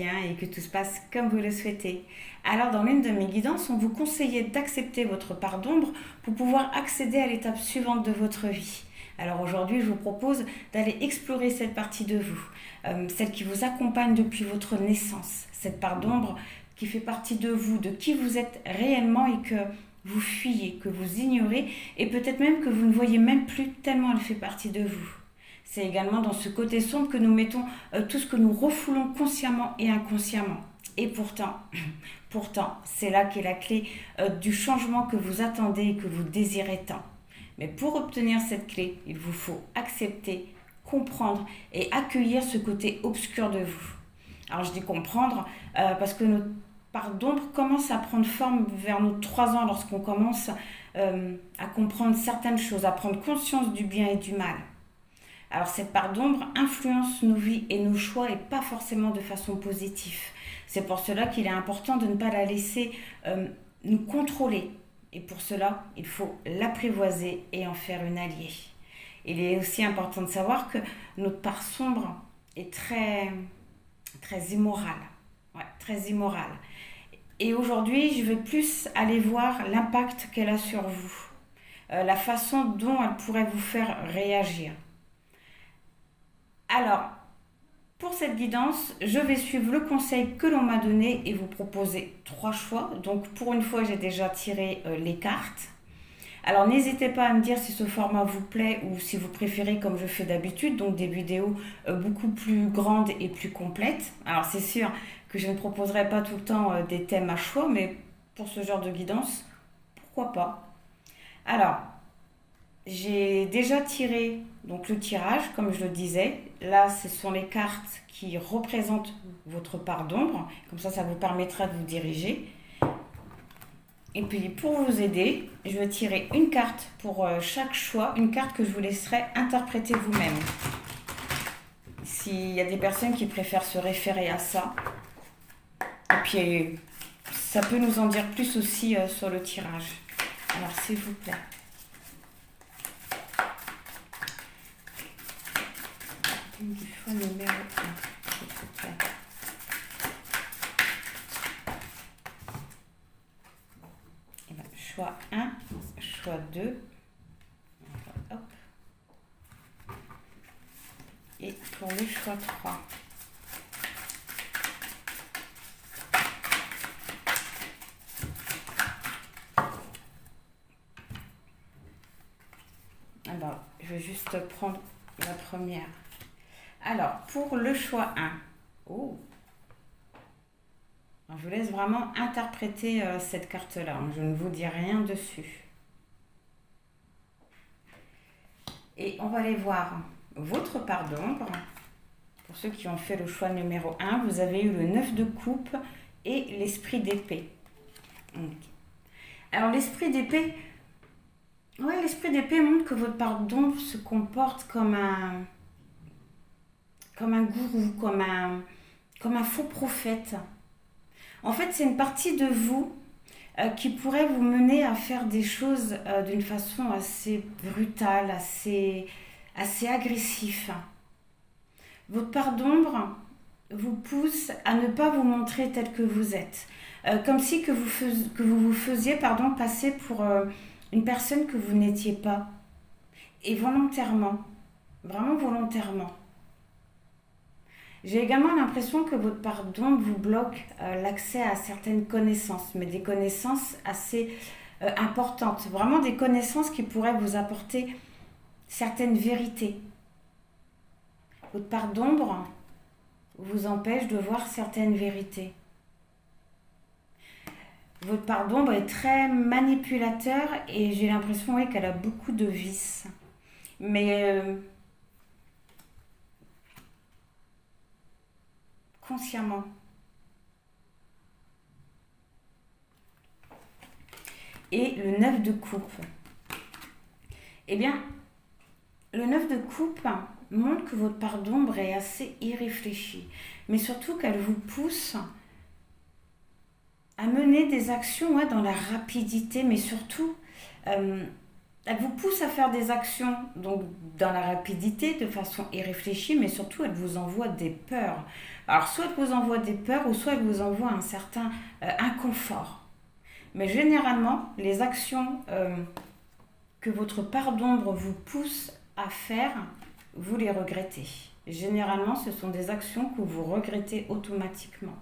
bien et que tout se passe comme vous le souhaitez. Alors dans l'une de mes guidances, on vous conseillait d'accepter votre part d'ombre pour pouvoir accéder à l'étape suivante de votre vie. Alors aujourd'hui, je vous propose d'aller explorer cette partie de vous, celle qui vous accompagne depuis votre naissance, cette part d'ombre qui fait partie de vous, de qui vous êtes réellement et que vous fuyez, que vous ignorez et peut-être même que vous ne voyez même plus tellement elle fait partie de vous. C'est également dans ce côté sombre que nous mettons tout ce que nous refoulons consciemment et inconsciemment. Et pourtant, c'est là qu'est la clé du changement que vous attendez et que vous désirez tant. Mais pour obtenir cette clé, il vous faut accepter, comprendre et accueillir ce côté obscur de vous. Alors je dis comprendre parce que notre part d'ombre commence à prendre forme vers nos 3 ans lorsqu'on commence à comprendre certaines choses, à prendre conscience du bien et du mal. Alors cette part d'ombre influence nos vies et nos choix et pas forcément de façon positive. C'est pour cela qu'il est important de ne pas la laisser nous contrôler. Et pour cela, il faut l'apprivoiser et en faire une alliée. Il est aussi important de savoir que notre part sombre est très immorale. Ouais, très immorale. Et aujourd'hui, je vais plus aller voir l'impact qu'elle a sur vous. La façon dont elle pourrait vous faire réagir. Alors, pour cette guidance, je vais suivre le conseil que l'on m'a donné et vous proposer 3 choix. Donc, pour une fois, j'ai déjà tiré les cartes. Alors, n'hésitez pas à me dire si ce format vous plaît ou si vous préférez comme je fais d'habitude, donc des vidéos beaucoup plus grandes et plus complètes. Alors, c'est sûr que je ne proposerai pas tout le temps des thèmes à choix, mais pour ce genre de guidance, pourquoi pas? Alors, j'ai déjà tiré donc le tirage, comme je le disais. Là, ce sont les cartes qui représentent votre part d'ombre. Comme ça vous permettra de vous diriger. Et puis, pour vous aider, je vais tirer une carte pour chaque choix. Une carte que je vous laisserai interpréter vous-même. S'il y a des personnes qui préfèrent se référer à ça. Et puis, ça peut nous en dire plus aussi sur le tirage. Alors, s'il vous plaît. Du choix numéro 1, s'il vous plaît. Et bien, choix 1, choix 2. Hop. Et pour le choix 3. Alors, je vais juste prendre la première. Alors, pour le choix 1, alors, je vous laisse vraiment interpréter cette carte-là. Je ne vous dis rien dessus. Et on va aller voir votre part d'ombre. Pour ceux qui ont fait le choix numéro 1, vous avez eu le 9 de coupe et l'esprit d'épée. Alors, l'esprit d'épée, l'esprit d'épée montre que votre part d'ombre se comporte comme un gourou, comme un faux prophète. En fait, c'est une partie de vous qui pourrait vous mener à faire des choses d'une façon assez brutale, assez agressive. Votre part d'ombre vous pousse à ne pas vous montrer tel que vous êtes. Comme si que vous vous faisiez passer pour une personne que vous n'étiez pas. Et volontairement, vraiment volontairement. J'ai également l'impression que votre part d'ombre vous bloque l'accès à certaines connaissances, mais des connaissances assez importantes. Vraiment des connaissances qui pourraient vous apporter certaines vérités. Votre part d'ombre vous empêche de voir certaines vérités. Votre part d'ombre est très manipulateur et j'ai l'impression qu'elle a beaucoup de vices. Mais consciemment. Et le 9 de coupe. Eh bien, le 9 de coupe montre que votre part d'ombre est assez irréfléchie, mais surtout qu'elle vous pousse à mener des actions dans la rapidité, mais surtout, elle vous pousse à faire des actions donc dans la rapidité, de façon irréfléchie, mais surtout, elle vous envoie des peurs. Alors, soit elle vous envoie des peurs, ou soit elle vous envoie un certain inconfort. Mais généralement, les actions que votre part d'ombre vous pousse à faire, vous les regrettez. Généralement, ce sont des actions que vous regrettez automatiquement.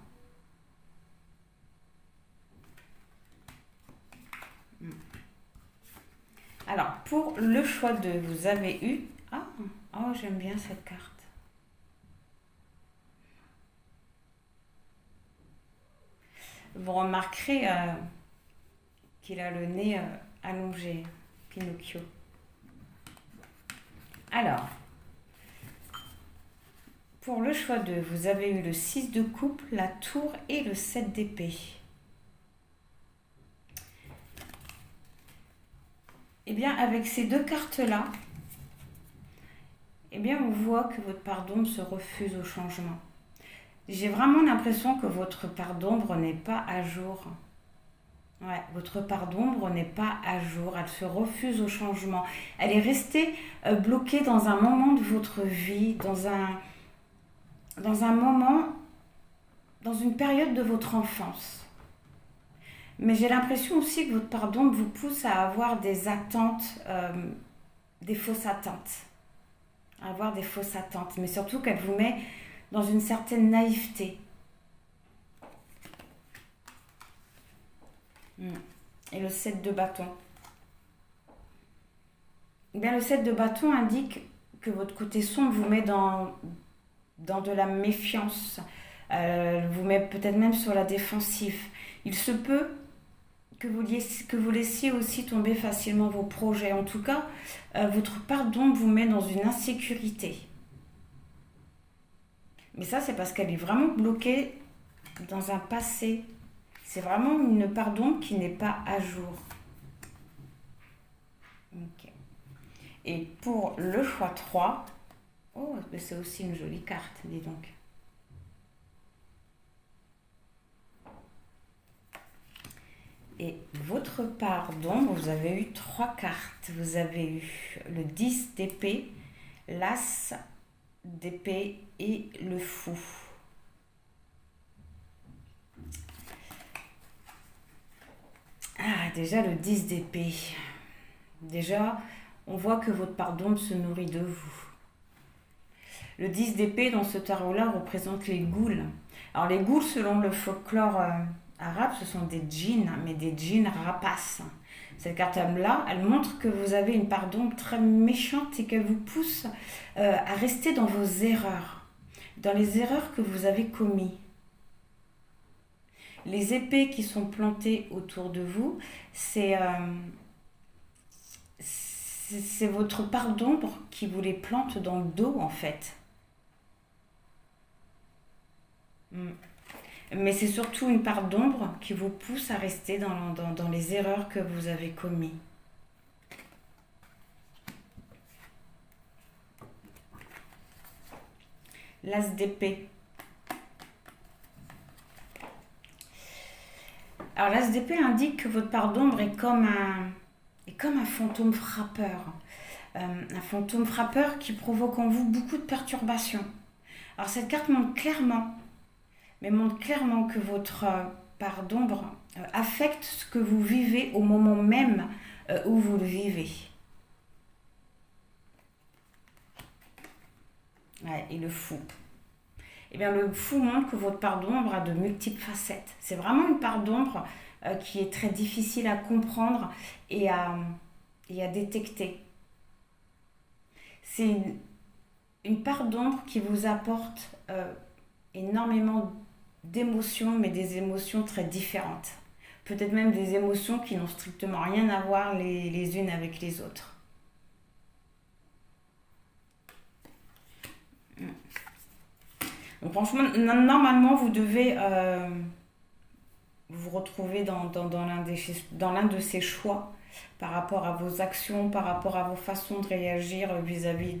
Alors, pour le choix de vous avez eu... Ah, oh, j'aime bien cette carte. Vous remarquerez qu'il a le nez allongé, Pinocchio. Alors, pour le choix de vous avez eu le 6 de coupe, la tour et le 7 d'épée. Eh bien, avec ces deux cartes-là, eh bien, on voit que votre part d'ombre se refuse au changement. J'ai vraiment l'impression que votre part d'ombre n'est pas à jour. Ouais, votre part d'ombre n'est pas à jour, elle se refuse au changement. Elle est restée bloquée dans un moment de votre vie, dans un moment, dans une période de votre enfance. Mais j'ai l'impression aussi que votre part d'ombre vous pousse à avoir des attentes, des fausses attentes. À avoir des fausses attentes, mais surtout qu'elle vous met dans une certaine naïveté. Et le 7 de bâton. Eh bien, le 7 de bâton indique que votre côté sombre vous met dans de la méfiance, vous met peut-être même sur la défensive. Il se peut que vous laissiez aussi tomber facilement vos projets. En tout cas, votre part d'ombre vous met dans une insécurité. Mais ça, c'est parce qu'elle est vraiment bloquée dans un passé. C'est vraiment une part d'ombre qui n'est pas à jour. Okay. Et pour le choix 3, oh, c'est aussi une jolie carte, dis donc. Et votre part d'ombre, vous avez eu 3 cartes. Vous avez eu le 10 d'épée, l'as d'épée et le fou. Ah, déjà le 10 d'épée. Déjà, on voit que votre part d'ombre se nourrit de vous. Le 10 d'épée dans ce tarot-là représente les ghouls. Alors les ghouls, selon le folklore arabe, ce sont des djinns, mais des djinns rapaces. Cette carte-là, elle montre que vous avez une part d'ombre très méchante et qu'elle vous pousse à rester dans vos erreurs, dans les erreurs que vous avez commises. Les épées qui sont plantées autour de vous, c'est votre part d'ombre qui vous les plante dans le dos en fait. Mais c'est surtout une part d'ombre qui vous pousse à rester dans les erreurs que vous avez commises. L'as d'épée. Alors l'as d'épée indique que votre part d'ombre est comme un fantôme frappeur. Un fantôme frappeur qui provoque en vous beaucoup de perturbations. Alors cette carte montre clairement que votre part d'ombre affecte ce que vous vivez au moment même où vous le vivez. Ouais, et le fou. Eh bien, le fou montre que votre part d'ombre a de multiples facettes. C'est vraiment une part d'ombre qui est très difficile à comprendre et à détecter. C'est une part d'ombre qui vous apporte énormément d'émotions, mais des émotions très différentes. Peut-être même des émotions qui n'ont strictement rien à voir les unes avec les autres. Donc franchement, normalement, vous devez vous retrouver dans l'un de ces choix par rapport à vos actions, par rapport à vos façons de réagir vis-à-vis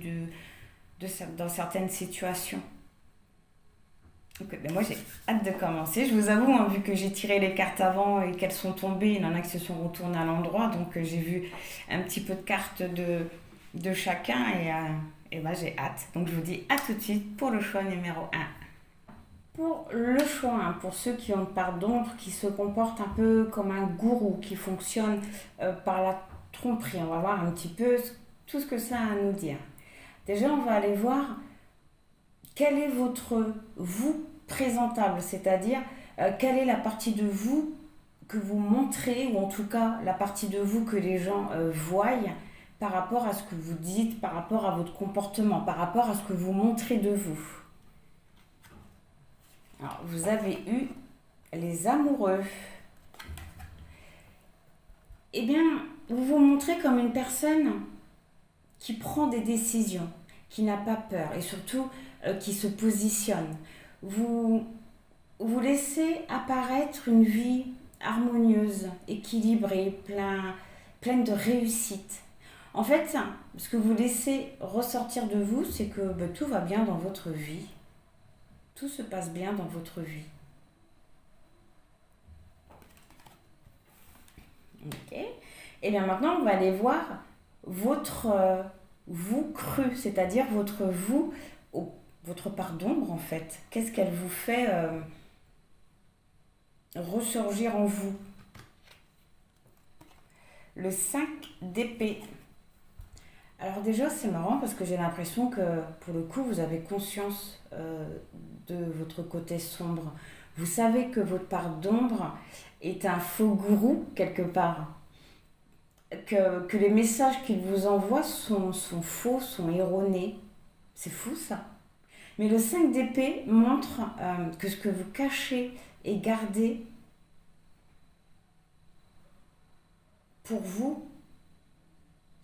dans certaines situations. Okay, ben moi j'ai hâte de commencer. Je vous avoue, hein, vu que j'ai tiré les cartes avant et qu'elles sont tombées, il y en a qui se sont retournées à l'endroit, donc j'ai vu un petit peu de cartes de chacun et ben j'ai hâte. Donc je vous dis à tout de suite pour le choix numéro 1. Pour le choix, hein, pour ceux qui ont une part d'ombre, qui se comportent un peu comme un gourou, qui fonctionne par la tromperie, on va voir un petit peu tout ce que ça a à nous dire. Déjà, on va aller voir quel est votre vous présentable, c'est-à-dire quelle est la partie de vous que vous montrez, ou en tout cas la partie de vous que les gens voient par rapport à ce que vous dites, par rapport à votre comportement, par rapport à ce que vous montrez de vous. Alors, vous avez eu les amoureux. Eh bien, vous vous montrez comme une personne qui prend des décisions, qui n'a pas peur et surtout qui se positionne. Vous laissez apparaître une vie harmonieuse, équilibrée, pleine de réussite. En fait, ce que vous laissez ressortir de vous, c'est que tout va bien dans votre vie. Tout se passe bien dans votre vie. Ok. Et bien maintenant, on va aller voir votre vous cru, c'est-à-dire votre vous, votre part d'ombre en fait. Qu'est-ce qu'elle vous fait ressurgir en vous? Le 5 d'épée. Alors déjà, c'est marrant parce que j'ai l'impression que pour le coup, vous avez conscience de votre côté sombre. Vous savez que votre part d'ombre est un faux gourou quelque part. Que les messages qu'il vous envoie sont faux, sont erronés. C'est fou ça. Mais le 5 d'épée montre que ce que vous cachez et gardez pour vous,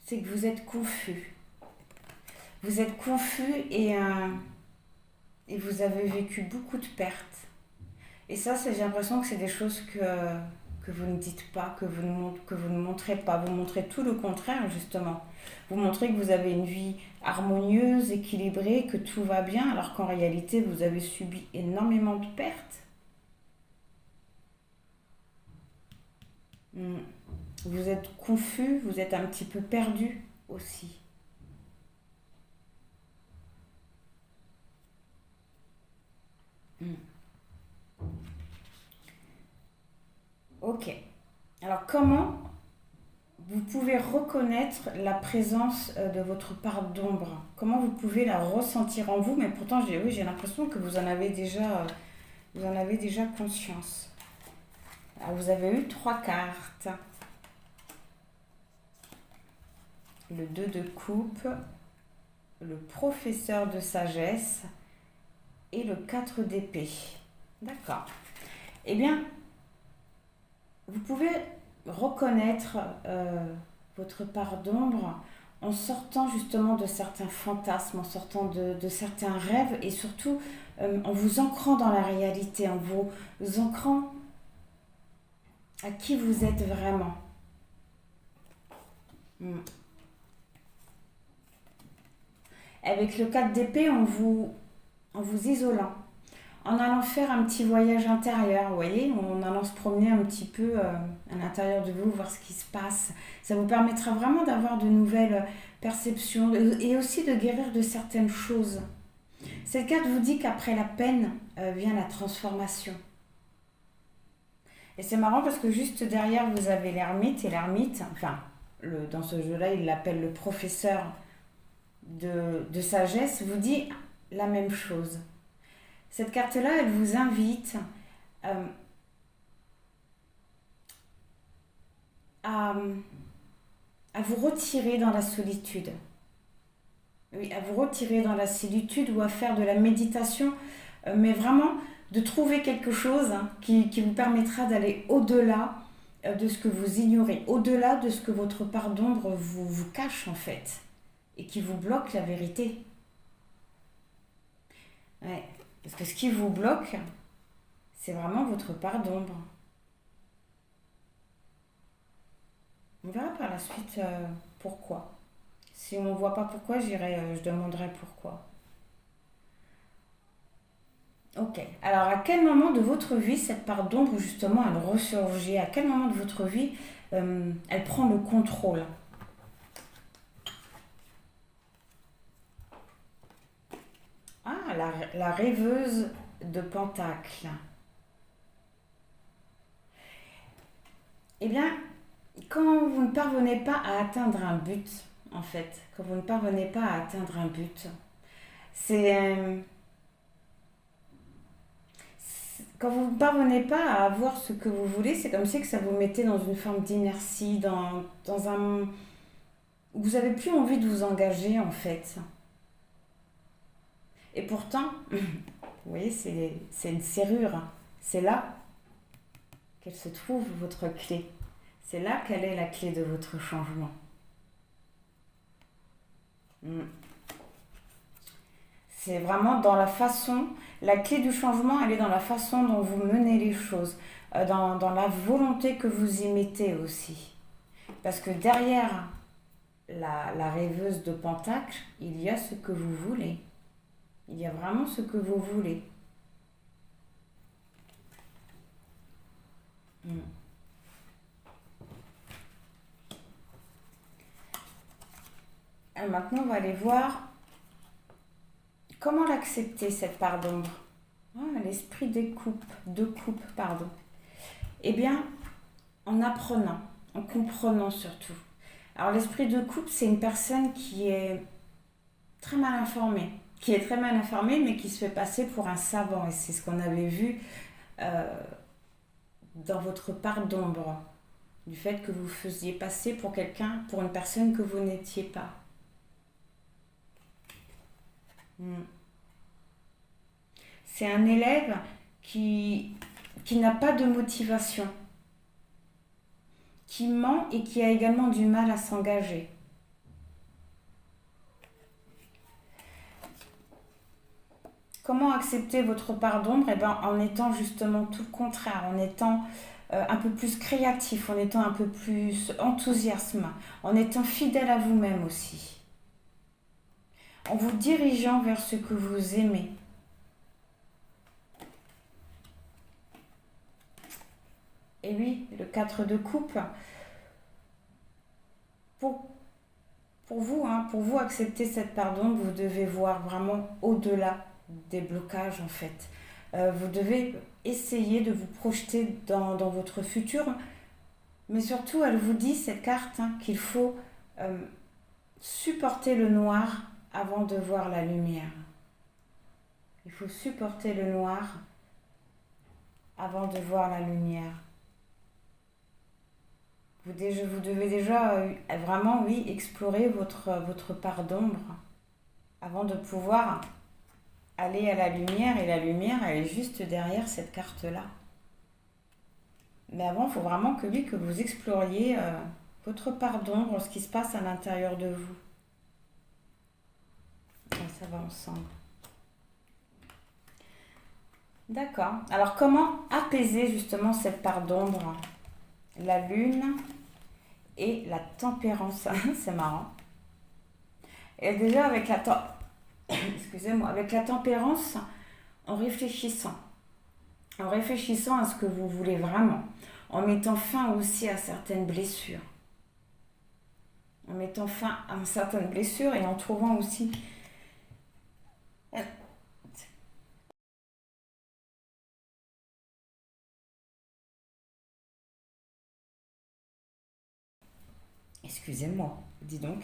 c'est que vous êtes confus. Vous êtes confus et vous avez vécu beaucoup de pertes. Et ça, j'ai l'impression que c'est des choses que vous ne dites pas, que vous ne montrez pas. Vous montrez tout le contraire, justement. Vous montrez que vous avez une vie harmonieuse, équilibrée, que tout va bien, alors qu'en réalité, vous avez subi énormément de pertes. Vous êtes confus, vous êtes un petit peu perdu aussi. Ok. Alors comment vous pouvez reconnaître la présence de votre part d'ombre? Comment vous pouvez la ressentir en vous? Mais pourtant, oui, j'ai l'impression que vous en avez déjà conscience. Alors, vous avez eu 3 cartes. Le 2 de coupe, le professeur de sagesse et le 4 d'épée. D'accord. Eh bien, vous pouvez reconnaître votre part d'ombre en sortant justement de certains fantasmes, en sortant de certains rêves et surtout en vous ancrant dans la réalité, en vous ancrant à qui vous êtes vraiment. Avec le 4 d'épée, en vous isolant, en allant faire un petit voyage intérieur, vous voyez, en allant se promener un petit peu à l'intérieur de vous, voir ce qui se passe. Ça vous permettra vraiment d'avoir de nouvelles perceptions et aussi de guérir de certaines choses. Cette carte vous dit qu'après la peine vient la transformation. Et c'est marrant parce que juste derrière, vous avez l'ermite, et l'ermite, enfin, dans ce jeu-là, il l'appelle le professeur de sagesse, vous dit la même chose. Cette carte-là, elle vous invite à vous retirer dans la solitude. Oui, à vous retirer dans la solitude ou à faire de la méditation, mais vraiment de trouver quelque chose qui vous permettra d'aller au-delà de ce que vous ignorez, au-delà de ce que votre part d'ombre vous cache en fait, et qui vous bloque la vérité. Ouais. Parce que ce qui vous bloque, c'est vraiment votre part d'ombre. On verra par la suite pourquoi. Si on ne voit pas pourquoi, je demanderai pourquoi. Ok. Alors, à quel moment de votre vie cette part d'ombre, justement, elle ressurgit? À quel moment de votre vie elle prend le contrôle? Ah, la rêveuse de Pentacle. Eh bien, quand vous ne parvenez pas à atteindre un but, en fait, quand vous ne parvenez pas à atteindre un but, c'est quand vous ne parvenez pas à avoir ce que vous voulez, c'est comme si que ça vous mettait dans une forme d'inertie, dans un... Vous n'avez plus envie de vous engager, en fait. Et pourtant, vous voyez, c'est une serrure. C'est là qu'elle se trouve, votre clé. C'est là qu'elle est la clé de votre changement. C'est vraiment dans la façon, la clé du changement, elle est dans la façon dont vous menez les choses, dans la volonté que vous y mettez aussi. Parce que derrière la rêveuse de Pentacle, il y a ce que vous voulez. Il y a vraiment ce que vous voulez. Et maintenant, on va aller voir comment l'accepter, cette part d'ombre. L'esprit de coupe, pardon. Eh bien, en apprenant, en comprenant surtout. Alors, l'esprit de coupe, c'est une personne qui est très mal informée. Mais qui se fait passer pour un savant. Et c'est ce qu'on avait vu dans votre part d'ombre. Du fait que vous faisiez passer pour quelqu'un, pour une personne que vous n'étiez pas. C'est un élève qui n'a pas de motivation, qui ment et qui a également du mal à s'engager. Comment accepter votre part d'ombre? Eh ben, en étant justement tout le contraire, en étant un peu plus créatif, en étant un peu plus enthousiaste, en étant fidèle à vous-même aussi, en vous dirigeant vers ce que vous aimez. Et oui, le 4 de coupe, pour vous accepter cette pardon, vous devez voir vraiment au-delà des blocages en fait. Vous devez essayer de vous projeter dans votre futur, mais surtout elle vous dit, cette carte, qu'il faut supporter le noir avant de voir la lumière. Il faut supporter le noir avant de voir la lumière. Vous devez déjà vraiment, oui, explorer votre part d'ombre avant de pouvoir aller à la lumière. Et la lumière, elle est juste derrière cette carte-là. Mais avant, il faut vraiment que vous exploriez votre part d'ombre, ce qui se passe à l'intérieur de vous. Ça va ensemble. D'accord. Alors, comment apaiser justement cette part d'ombre? La lune et la tempérance. C'est marrant. Et déjà avec excusez-moi, avec la tempérance, en réfléchissant à ce que vous voulez vraiment, en mettant fin aussi à certaines blessures. Et en trouvant aussi excusez-moi, dis donc.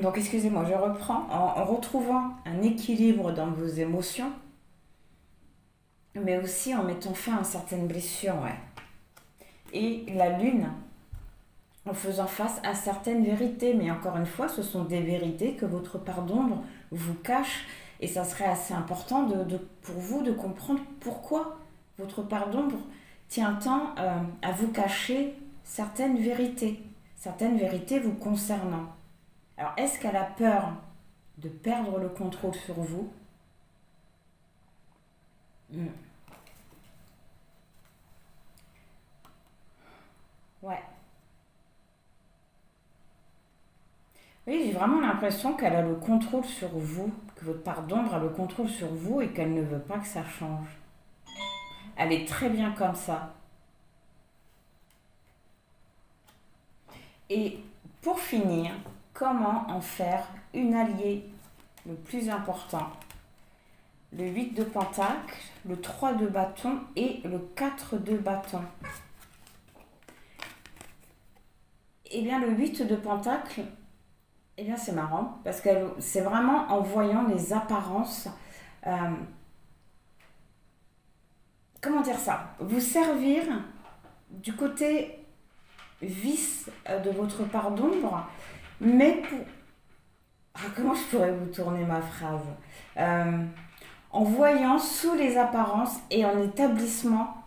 Donc, excusez-moi, je reprends. En retrouvant un équilibre dans vos émotions, mais aussi en mettant fin à certaines blessures, ouais. Et la lune, en faisant face à certaines vérités. Mais encore une fois, ce sont des vérités que votre part d'ombre vous cache. Et ça serait assez important pour vous de comprendre pourquoi votre part d'ombre tient tant à vous cacher certaines vérités vous concernant. Alors, est-ce qu'elle a peur de perdre le contrôle sur vous? Ouais. Oui, j'ai vraiment l'impression qu'elle a le contrôle sur vous, que votre part d'ombre a le contrôle sur vous et qu'elle ne veut pas que ça change. Elle est très bien comme ça. Et pour finir, comment en faire une alliée le plus important? le 8 de pentacle, le 3 de bâton et le 4 de bâton. Eh bien, le 8 de pentacle, eh bien, c'est marrant parce que c'est vraiment en voyant les apparences. Comment dire ça? Vous servir du côté vice de votre part d'ombre, mais pour... Ah, comment je pourrais vous tourner ma phrase? En voyant sous les apparences et en établissant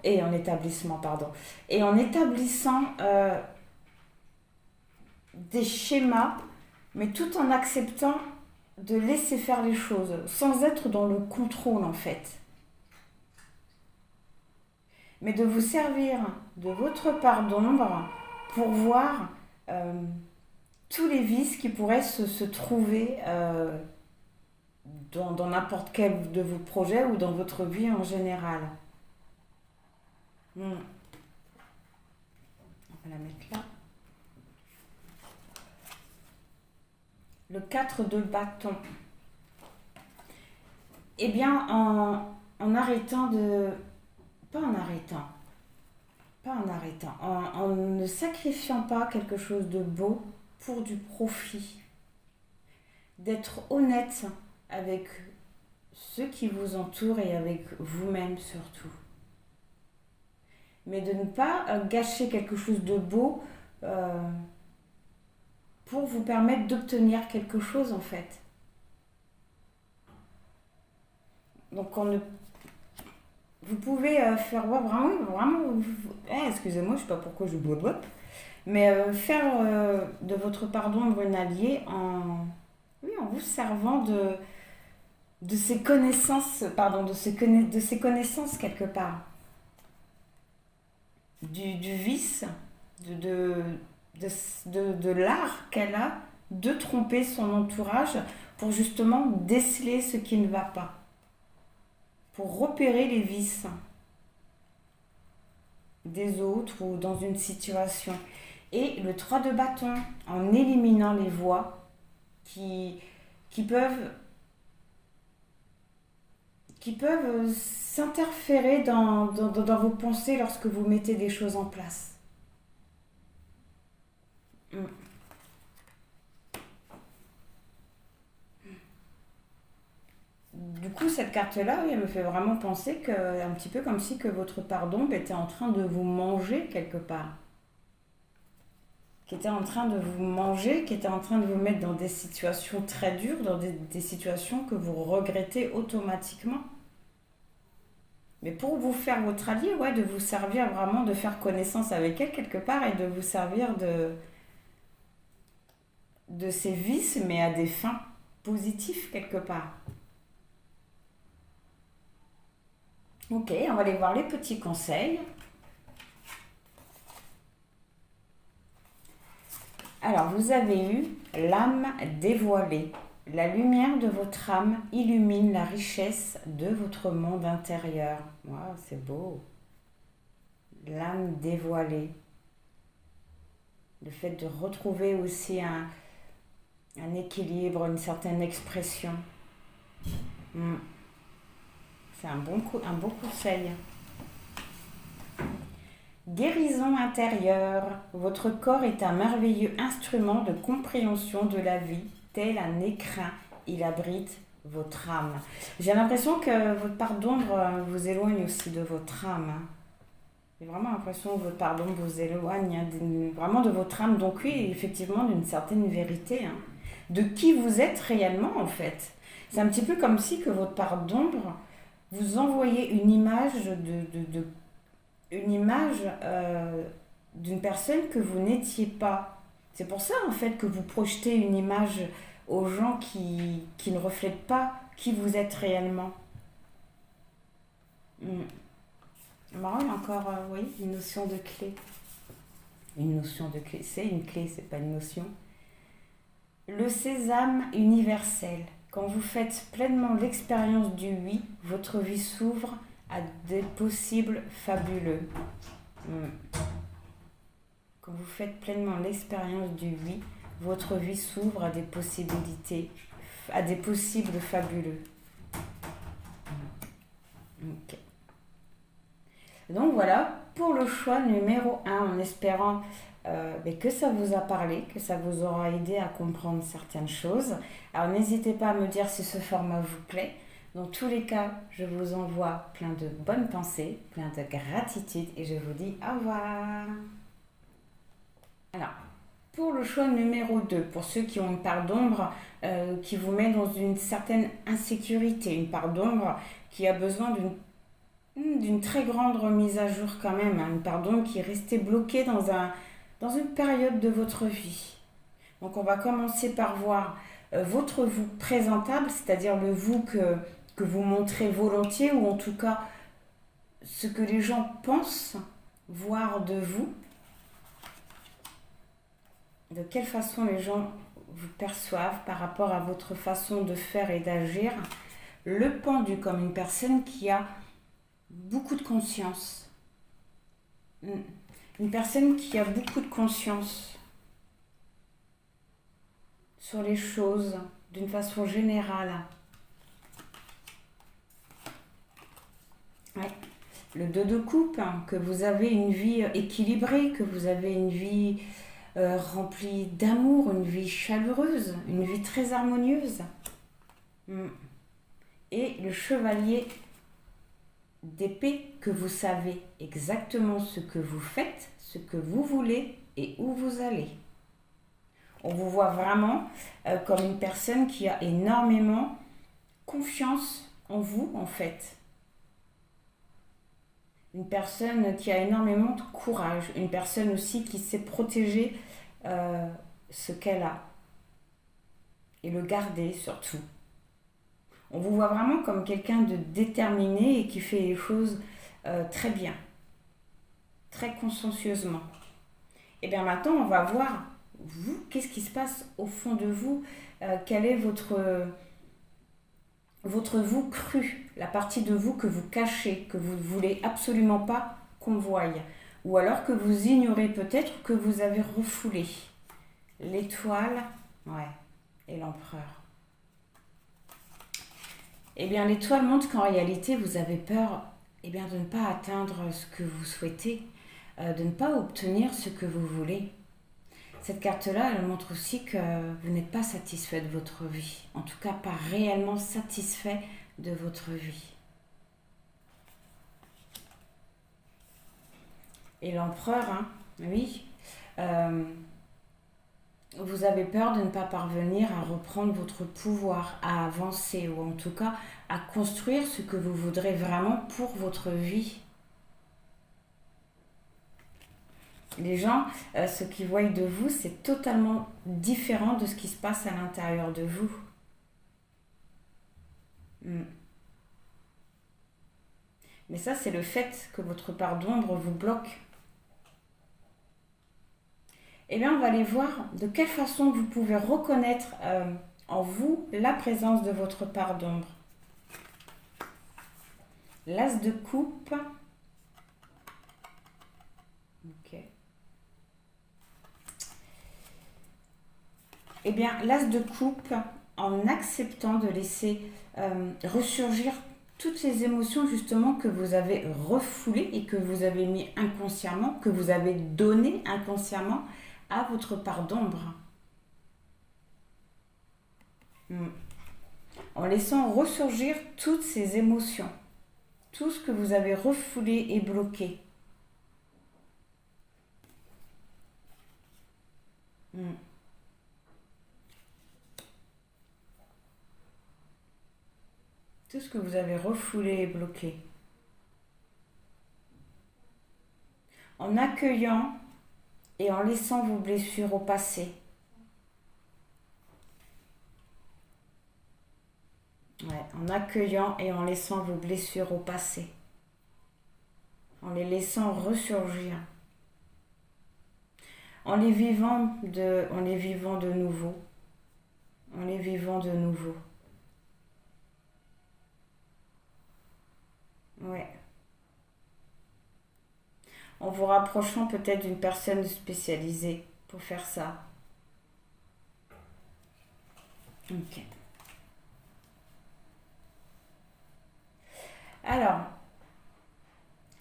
des schémas, mais tout en acceptant de laisser faire les choses, sans être dans le contrôle en fait. Mais de vous servir de votre part d'ombre pour voir tous les vices qui pourraient se trouver dans n'importe quel de vos projets ou dans votre vie en général. On va la mettre là. Le 4 de bâton. Eh bien, en arrêtant de... Pas en arrêtant. En ne sacrifiant pas quelque chose de beau pour du profit. D'être honnête avec ceux qui vous entourent et avec vous-même surtout. Mais de ne pas gâcher quelque chose de beau pour vous permettre d'obtenir quelque chose en fait. Donc vous pouvez faire vraiment, excusez-moi, je ne sais pas pourquoi je bois, mais faire de votre part d'ombre une alliée en vous servant de ses connaissances, de ses connaissances quelque part, du vice, de l'art qu'elle a de tromper son entourage pour justement déceler ce qui ne va pas, pour repérer les vices des autres ou dans une situation. Et le 3 de bâton, en éliminant les voix qui peuvent s'interférer dans vos pensées lorsque vous mettez des choses en place. Du coup, cette carte-là, oui, elle me fait vraiment penser que, un petit peu comme si que votre part d'ombre était en train de vous manger quelque part. Qui était en train de vous manger, qui était en train de vous mettre dans des situations très dures, dans des situations que vous regrettez automatiquement. Mais pour vous faire votre allié, de vous servir vraiment, de faire connaissance avec elle quelque part et de vous servir de ses vices, mais à des fins positives quelque part. Ok, on va aller voir les petits conseils. Alors, vous avez eu l'âme dévoilée. La lumière de votre âme illumine la richesse de votre monde intérieur. Waouh, c'est beau. L'âme dévoilée. Le fait de retrouver aussi un équilibre, une certaine expression. C'est un beau conseil. Guérison intérieure. Votre corps est un merveilleux instrument de compréhension de la vie. Tel un écrin, il abrite votre âme. J'ai l'impression que votre part d'ombre vous éloigne aussi de votre âme. J'ai vraiment l'impression que votre part d'ombre vous éloigne vraiment de votre âme. Donc oui, effectivement, d'une certaine vérité. De qui vous êtes réellement, en fait. C'est un petit peu comme si que votre part d'ombre vous envoyait une image d'une personne que vous n'étiez pas. C'est pour ça, en fait, que vous projetez une image aux gens qui ne reflètent pas qui vous êtes réellement. Marron, encore, oui, une notion de clé. Une notion de clé. C'est une clé, c'est pas une notion. Le sésame universel. Quand vous faites pleinement l'expérience du oui, votre vie s'ouvre à des possibles fabuleux. Quand vous faites pleinement l'expérience du oui, votre vie s'ouvre à des possibilités, à des possibles fabuleux. Ok. Donc voilà, pour le choix numéro 1, en espérant que ça vous a parlé, que ça vous aura aidé à comprendre certaines choses. Alors n'hésitez pas à me dire si ce format vous plaît. Dans tous les cas, je vous envoie plein de bonnes pensées, plein de gratitude et je vous dis au revoir. Alors, pour le choix numéro 2, pour ceux qui ont une part d'ombre qui vous met dans une certaine insécurité, une part d'ombre qui a besoin d'une très grande remise à jour quand même, hein, une part d'ombre qui est restée bloquée dans une période de votre vie. Donc on va commencer par voir votre vous présentable, c'est-à-dire le vous que vous montrez volontiers, ou en tout cas ce que les gens pensent voir de vous, de quelle façon les gens vous perçoivent par rapport à votre façon de faire et d'agir. Le pendu comme une personne qui a beaucoup de conscience. Une personne qui a beaucoup de conscience sur les choses d'une façon générale. Ouais. Le 2 de coupe, hein, que vous avez une vie équilibrée, que vous avez une vie remplie d'amour, une vie chaleureuse, une vie très harmonieuse. Et le chevalier d'épée, que vous savez exactement ce que vous faites, ce que vous voulez et où vous allez. On vous voit vraiment comme une personne qui a énormément confiance en vous, en fait. Une personne qui a énormément de courage. Une personne aussi qui sait protéger ce qu'elle a. Et le garder surtout. On vous voit vraiment comme quelqu'un de déterminé et qui fait les choses très bien. Très consciencieusement. Et bien maintenant, on va voir, vous, qu'est-ce qui se passe au fond de vous, quel est votre vous cru, la partie de vous que vous cachez, que vous ne voulez absolument pas qu'on voie, ou alors que vous ignorez peut-être, que vous avez refoulé. L'étoile, ouais, et l'empereur. Eh bien, l'étoile montre qu'en réalité, vous avez peur de ne pas atteindre ce que vous souhaitez, de ne pas obtenir ce que vous voulez. Cette carte-là, elle montre aussi que vous n'êtes pas satisfait de votre vie. En tout cas, pas réellement satisfait de votre vie. Et l'empereur, hein, oui, vous avez peur de ne pas parvenir à reprendre votre pouvoir, à avancer, ou en tout cas à construire ce que vous voudrez vraiment pour votre vie. Les gens, ce qu'ils voient de vous, c'est totalement différent de ce qui se passe à l'intérieur de vous. Mais ça, c'est le fait que votre part d'ombre vous bloque. Eh bien, on va aller voir de quelle façon vous pouvez reconnaître en vous la présence de votre part d'ombre. L'as de coupe. Ok. Eh bien, l'as de coupe, en acceptant de laisser ressurgir toutes ces émotions justement que vous avez refoulées et que vous avez mis inconsciemment, que vous avez donné inconsciemment à votre part d'ombre. En laissant ressurgir toutes ces émotions, tout ce que vous avez refoulé et bloqué. Tout ce que vous avez refoulé et bloqué. En accueillant et en laissant vos blessures au passé. Ouais, en accueillant et en laissant vos blessures au passé. En les laissant ressurgir. En les vivant de nouveau. En les vivant de nouveau. Ouais. En vous rapprochant peut-être d'une personne spécialisée pour faire ça. Ok. Alors,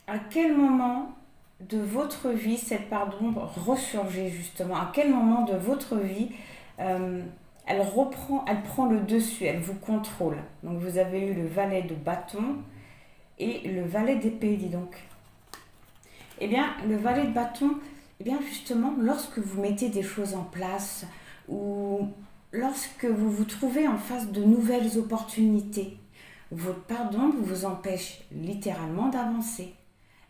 à quel moment de votre vie cette part d'ombre ressurgit justement? À quel moment de votre vie euh, elle prend le dessus, elle vous contrôle? Donc vous avez eu le valet de bâton et le valet d'épée, dis donc. Eh bien, le valet de bâton, eh bien justement, lorsque vous mettez des choses en place ou lorsque vous vous trouvez en face de nouvelles opportunités, votre part d'ombre vous empêche littéralement d'avancer.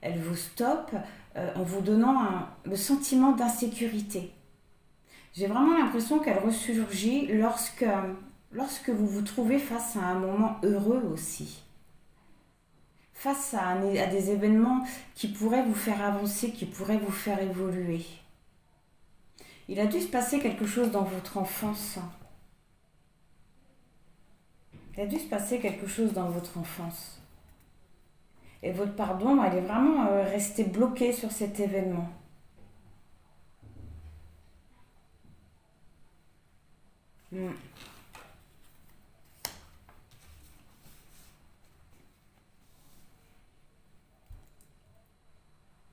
Elle vous stoppe en vous donnant le sentiment d'insécurité. J'ai vraiment l'impression qu'elle ressurgit lorsque vous vous trouvez face à un moment heureux aussi. Face à des événements qui pourraient vous faire avancer, qui pourraient vous faire évoluer. Il a dû se passer quelque chose dans votre enfance. Il a dû se passer quelque chose dans votre enfance. Et votre part d'ombre, elle est vraiment restée bloquée sur cet événement. Hmm,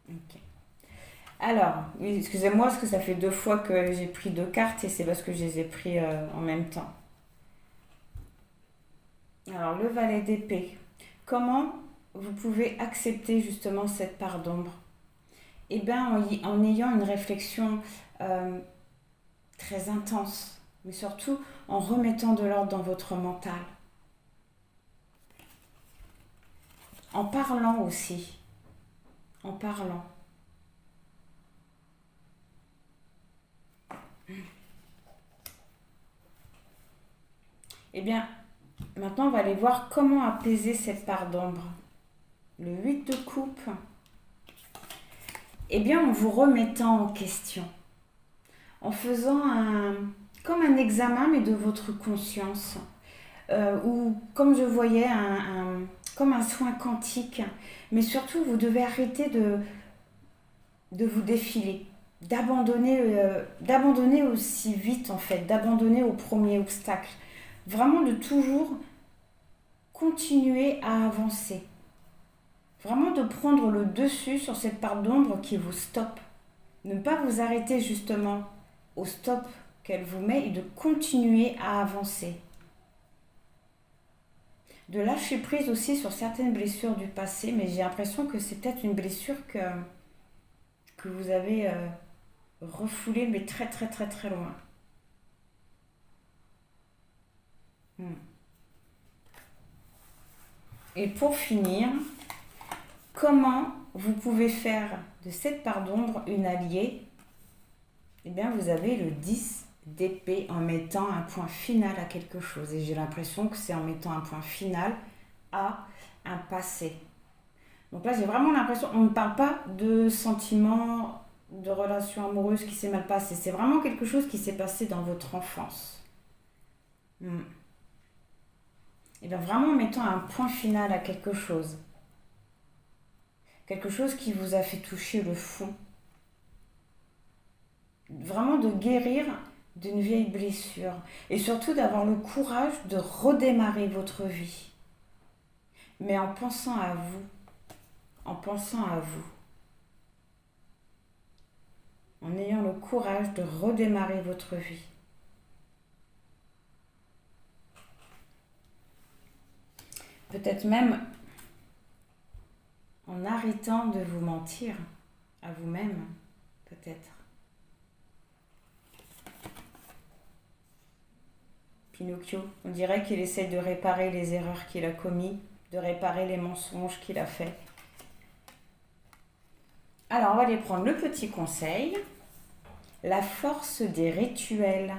ok. Alors, oui, excusez-moi parce que ça fait deux fois que j'ai pris deux cartes et c'est parce que je les ai pris en même temps. Alors, le valet d'épée. Comment vous pouvez accepter justement cette part d'ombre? Eh bien, en ayant une réflexion euh, très intense, mais surtout en remettant de l'ordre dans votre mental, en parlant aussi, en parlant. Eh bien, maintenant, on va aller voir comment apaiser cette part d'ombre. Le 8 de coupe, eh bien, en vous remettant en question, en faisant comme un examen, mais de votre conscience, ou comme je voyais, comme un soin quantique. Mais surtout, vous devez arrêter de vous défiler, d'abandonner aussi vite, en fait, d'abandonner au premier obstacle. Vraiment de toujours continuer à avancer. Vraiment de prendre le dessus sur cette part d'ombre qui vous stoppe. Ne pas vous arrêter justement au stop qu'elle vous met et de continuer à avancer. De lâcher prise aussi sur certaines blessures du passé, mais j'ai l'impression que c'est peut-être une blessure que vous avez refoulée, mais très très très très loin. Hmm. Et pour finir, comment vous pouvez faire de cette part d'ombre une alliée? Eh bien, vous avez le 10 d'épée en mettant un point final à quelque chose. Et j'ai l'impression que c'est en mettant un point final à un passé. Donc là, j'ai vraiment l'impression, on ne parle pas de sentiments, de relations amoureuses qui s'est mal passé. C'est vraiment quelque chose qui s'est passé dans votre enfance. Hmm. Et bien vraiment en mettant un point final à quelque chose. Quelque chose qui vous a fait toucher le fond. Vraiment de guérir d'une vieille blessure. Et surtout d'avoir le courage de redémarrer votre vie. Mais en pensant à vous. En pensant à vous. En ayant le courage de redémarrer votre vie. Peut-être même en arrêtant de vous mentir à vous-même, peut-être. Pinocchio, on dirait qu'il essaie de réparer les erreurs qu'il a commises, de réparer les mensonges qu'il a faits. Alors, on va aller prendre le petit conseil. La force des rituels.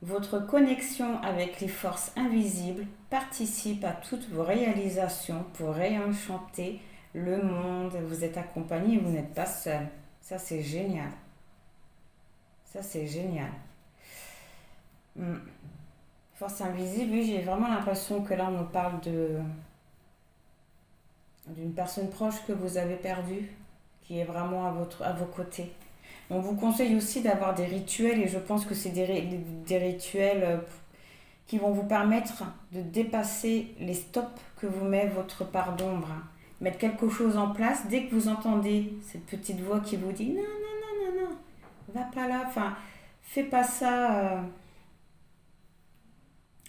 Votre connexion avec les forces invisibles participe à toutes vos réalisations pour réenchanter le monde. Vous êtes accompagné et vous n'êtes pas seul. Ça, c'est génial. Ça, c'est génial. Hmm. Force invisible, oui, j'ai vraiment l'impression que là, on nous parle d'une personne proche que vous avez perdue, qui est vraiment à vos côtés. On vous conseille aussi d'avoir des rituels et je pense que c'est des rituels qui vont vous permettre de dépasser les stops que vous met votre part d'ombre. Mettre quelque chose en place, dès que vous entendez cette petite voix qui vous dit non, non, non, non, non, va pas là, enfin, fais pas ça.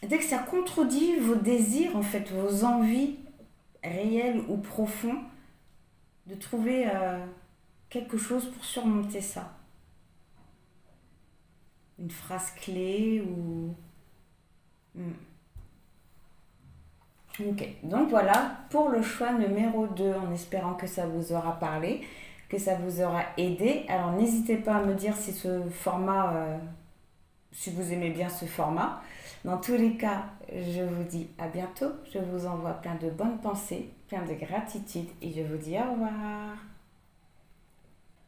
Dès que ça contredit vos désirs, en fait, vos envies réelles ou profondes, de trouver quelque chose pour surmonter ça. Une phrase clé ou... Ok, donc voilà pour le choix numéro 2, en espérant que ça vous aura parlé, que ça vous aura aidé. Alors n'hésitez pas à me dire si ce format, si vous aimez bien ce format. Dans tous les cas, je vous dis à bientôt. Je vous envoie plein de bonnes pensées, plein de gratitude et je vous dis au revoir.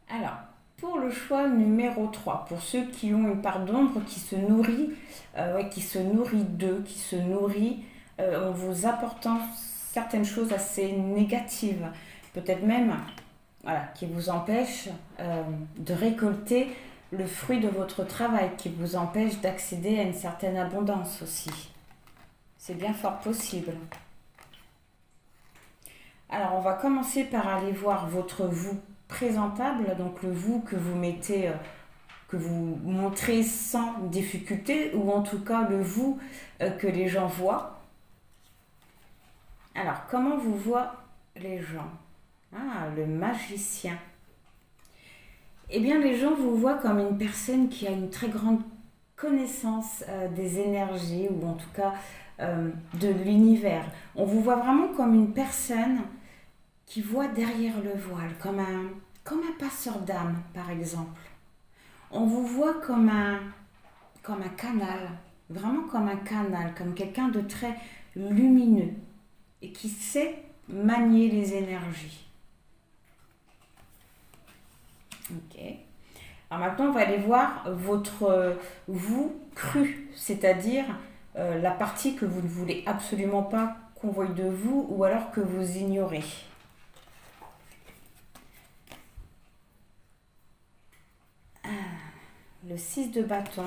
Alors, pour le choix numéro 3, pour ceux qui ont une part d'ombre qui se nourrit, d'eux, qui se nourrit en vous apportant certaines choses assez négatives, peut-être même qui vous empêchent de récolter le fruit de votre travail, qui vous empêche d'accéder à une certaine abondance aussi. C'est bien fort possible. Alors, on va commencer par aller voir votre vous présentable, donc le vous que vous mettez, que vous montrez sans difficulté, ou en tout cas le vous que les gens voient. Alors, comment vous voient les gens? Le magicien. Eh bien, les gens vous voient comme une personne qui a une très grande connaissance des énergies, ou en tout cas de l'univers. On vous voit vraiment comme une personne qui voit derrière le voile, comme un passeur d'âme, par exemple. On vous voit comme un canal, vraiment comme un canal, comme quelqu'un de très lumineux et qui sait manier les énergies. Ok. Alors maintenant, on va aller voir votre vous cru, c'est-à-dire la partie que vous ne voulez absolument pas qu'on voie de vous ou alors que vous ignorez. Le 6 de bâton.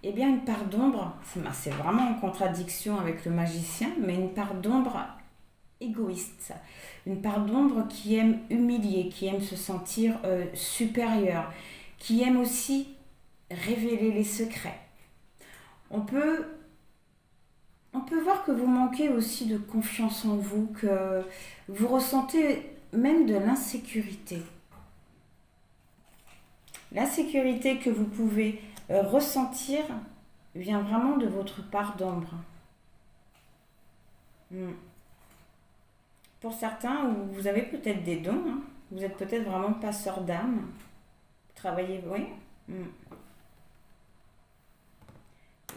Eh bien, une part d'ombre, c'est vraiment en contradiction avec le magicien, mais une part d'ombre égoïste. Une part d'ombre qui aime humilier, qui aime se sentir supérieur, qui aime aussi révéler les secrets. On peut voir que vous manquez aussi de confiance en vous, que vous ressentez même de l'insécurité. L'insécurité que vous pouvez ressentir vient vraiment de votre part d'ombre. Pour certains, vous avez peut-être des dons, vous êtes peut-être vraiment passeur d'âme. Vous travaillez, oui.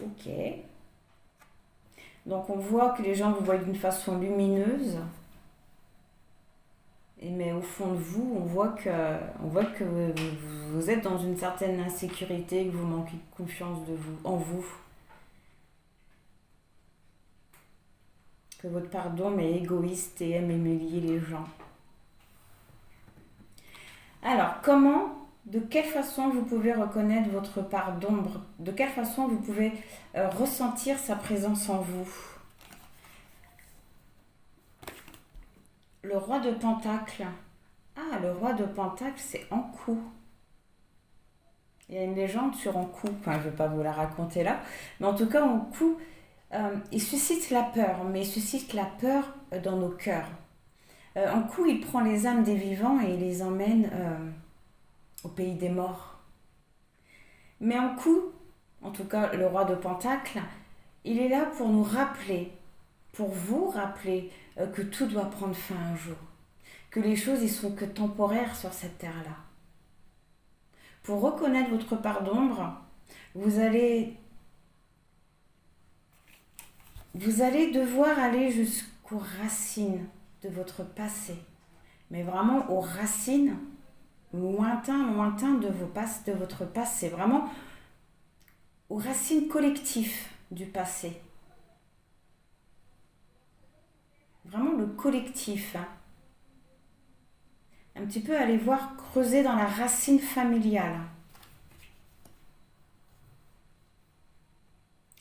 Ok. Donc on voit que les gens vous voient d'une façon lumineuse. Mais au fond de vous, on voit que vous êtes dans une certaine insécurité, que vous manquez de confiance en vous. Que votre part d'ombre est égoïste et aime humilier les gens. Alors, de quelle façon vous pouvez reconnaître votre part d'ombre? De quelle façon vous pouvez ressentir sa présence en vous? Le roi de Pentacle. Le roi de Pentacle, c'est Ankou. Il y a une légende sur Ankou. Enfin, je ne vais pas vous la raconter là. Mais en tout cas, Ankou, il suscite la peur. Mais il suscite la peur dans nos cœurs. Ankou, il prend les âmes des vivants et il les emmène au pays des morts. Mais Ankou, en tout cas le roi de Pentacle, il est là pour nous rappeler, pour vous rappeler que tout doit prendre fin un jour, que les choses ne sont que temporaires sur cette terre-là. Pour reconnaître votre part d'ombre, vous allez devoir aller jusqu'aux racines de votre passé, mais vraiment aux racines lointaines de votre passé, vraiment aux racines collectives du passé. Vraiment le collectif. Un petit peu aller voir, creuser dans la racine familiale.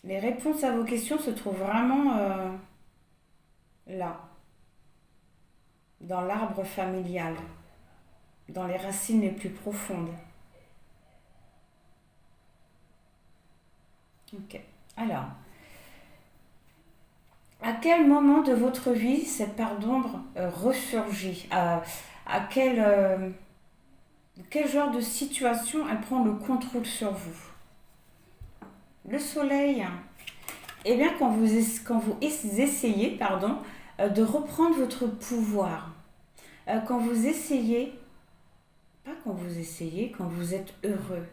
Les réponses à vos questions se trouvent vraiment là, dans l'arbre familial, dans les racines les plus profondes. Ok. Alors, à quel moment de votre vie cette part d'ombre ressurgit? À quel genre de situation elle prend le contrôle sur vous? Le soleil. Eh bien, quand vous essayez, pardon, de reprendre votre pouvoir, quand vous essayez, pas quand vous essayez, quand vous êtes heureux,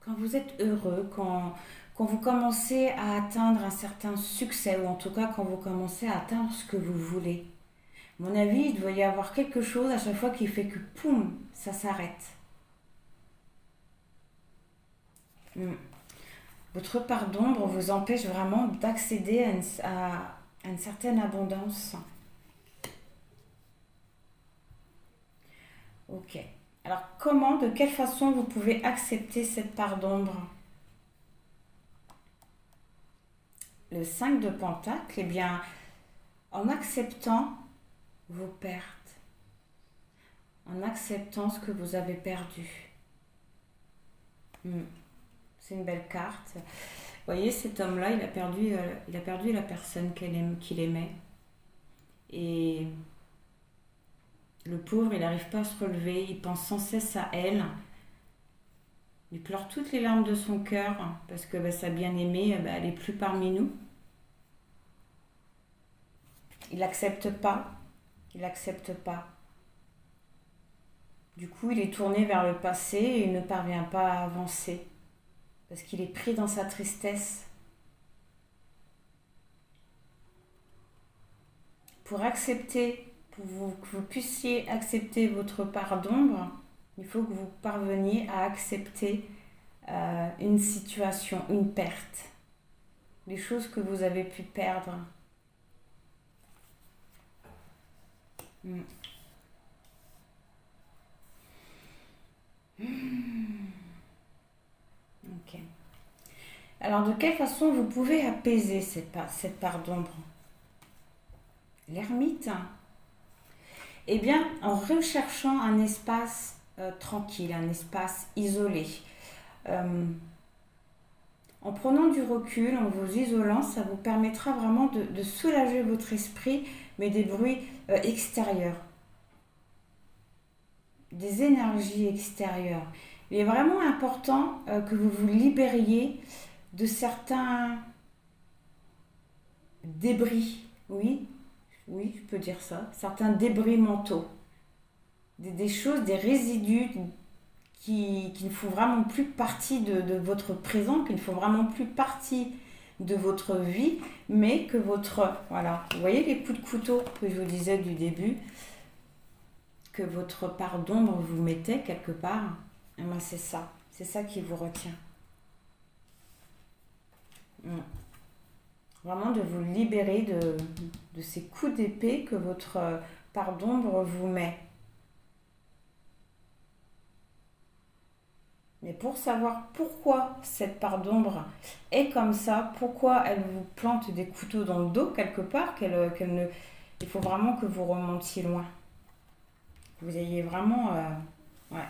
quand vous êtes heureux, quand vous commencez à atteindre un certain succès, ou en tout cas quand vous commencez à atteindre ce que vous voulez. À mon avis, il doit y avoir quelque chose à chaque fois qui fait que, poum, ça s'arrête. Hmm. Votre part d'ombre vous empêche vraiment d'accéder à une certaine abondance. Ok. Alors comment, de quelle façon vous pouvez accepter cette part d'ombre? Le 5 de Pentacle, eh bien, en acceptant vos pertes, en acceptant ce que vous avez perdu. Hmm. C'est une belle carte. Vous voyez, cet homme-là, il a perdu la personne qu'il aimait. Et le pauvre, il n'arrive pas à se relever, il pense sans cesse à elle. Il pleure toutes les larmes de son cœur parce que sa bien-aimée, elle n'est plus parmi nous. Il n'accepte pas. Il n'accepte pas. Du coup, il est tourné vers le passé et il ne parvient pas à avancer parce qu'il est pris dans sa tristesse. Que vous puissiez accepter votre part d'ombre, il faut que vous parveniez à accepter une situation, une perte, les choses que vous avez pu perdre. Mm. Ok. Alors, de quelle façon vous pouvez apaiser cette part d'ombre? L'ermite. Eh bien, en recherchant un espace tranquille, un espace isolé, euh, en prenant du recul, en vous isolant, ça vous permettra vraiment de soulager votre esprit, mais des bruits extérieurs, des énergies extérieures. Il est vraiment important que vous vous libériez de certains débris, oui, oui, je peux dire ça, certains débris mentaux, des choses, des résidus qui ne font vraiment plus partie de votre présent, qui ne font vraiment plus partie de votre vie, mais que voilà, vous voyez les coups de couteau que je vous disais du début, que votre part d'ombre vous mettait quelque part, eh ben c'est ça qui vous retient. Mm. Vraiment de vous libérer de ces coups d'épée que votre part d'ombre vous met. Mais pour savoir pourquoi cette part d'ombre est comme ça, pourquoi elle vous plante des couteaux dans le dos quelque part, il faut vraiment que vous remontiez loin. Que vous ayez vraiment... ouais.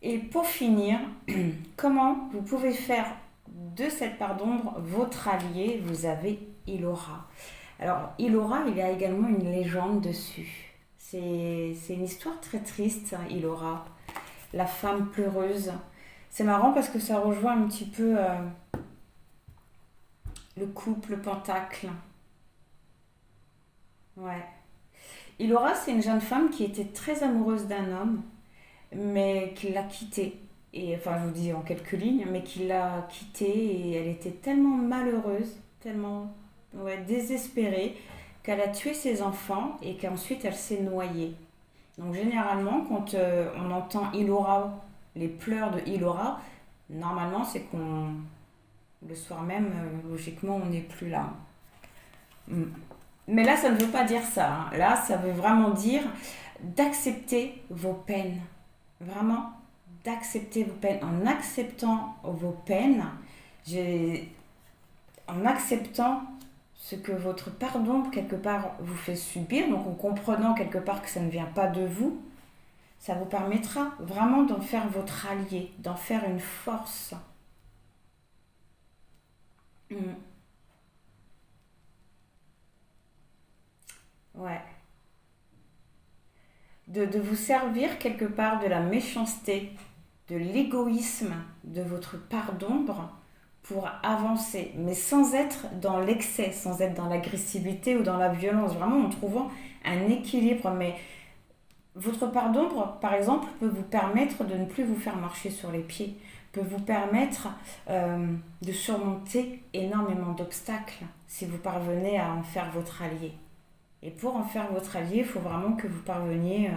Et pour finir, comment vous pouvez faire de cette part d'ombre votre allié? Vous avez Ilora. Alors, Ilora, il y a également une légende dessus. C'est une histoire très triste, hein, Ilora. La femme pleureuse. C'est marrant parce que ça rejoint un petit peu le couple pentacle. Ouais. Ilora, c'est une jeune femme qui était très amoureuse d'un homme, mais qui l'a quitté. Et enfin, je vous dis en quelques lignes, mais qui l'a quitté et elle était tellement malheureuse, tellement désespérée, qu'elle a tué ses enfants et qu'ensuite elle s'est noyée. Donc généralement, quand on entend Ilora, les pleurs de Ilora, normalement c'est qu'on le soir même, logiquement, on n'est plus là. Mm. Mais là, ça ne veut pas dire ça, hein. Là, ça veut vraiment dire d'accepter vos peines. Vraiment, d'accepter vos peines. En acceptant vos peines, en acceptant ce que votre part d'ombre, quelque part, vous fait subir, donc en comprenant quelque part que ça ne vient pas de vous, ça vous permettra vraiment d'en faire votre allié, d'en faire une force. Mm. Ouais. De vous servir quelque part de la méchanceté, de l'égoïsme de votre part d'ombre pour avancer, mais sans être dans l'excès, sans être dans l'agressivité ou dans la violence, vraiment en trouvant un équilibre. Mais votre part d'ombre, par exemple, peut vous permettre de ne plus vous faire marcher sur les pieds, peut vous permettre de surmonter énormément d'obstacles si vous parvenez à en faire votre allié. Et pour en faire votre allié, il faut vraiment que vous parveniez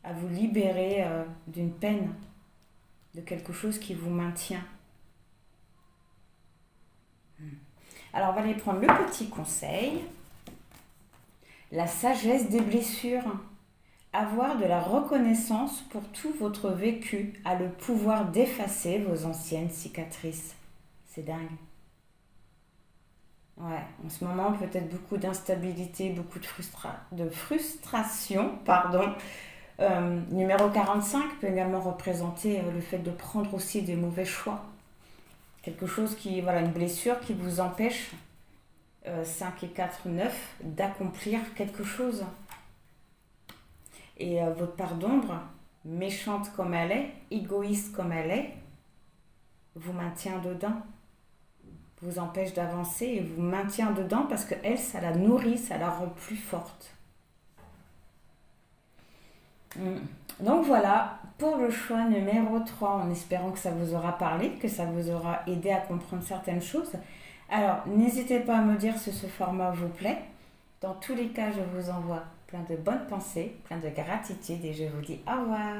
à vous libérer d'une peine, de quelque chose qui vous maintient. Alors on va aller prendre le petit conseil. La sagesse des blessures. Avoir de la reconnaissance pour tout votre vécu a le pouvoir d'effacer vos anciennes cicatrices. C'est dingue. Ouais, en ce moment, peut-être beaucoup d'instabilité, beaucoup de frustration, pardon. Numéro 45 peut également représenter le fait de prendre aussi des mauvais choix. Quelque chose qui, voilà, une blessure qui vous empêche, 5 et 4, 9, d'accomplir quelque chose. Et votre part d'ombre, méchante comme elle est, égoïste comme elle est, vous maintient dedans, vous empêche d'avancer et vous maintient dedans parce que elle, ça la nourrit, ça la rend plus forte. Donc voilà, pour le choix numéro 3, en espérant que ça vous aura parlé, que ça vous aura aidé à comprendre certaines choses. Alors, n'hésitez pas à me dire si ce format vous plaît. Dans tous les cas, je vous envoie plein de bonnes pensées, plein de gratitude et je vous dis au revoir.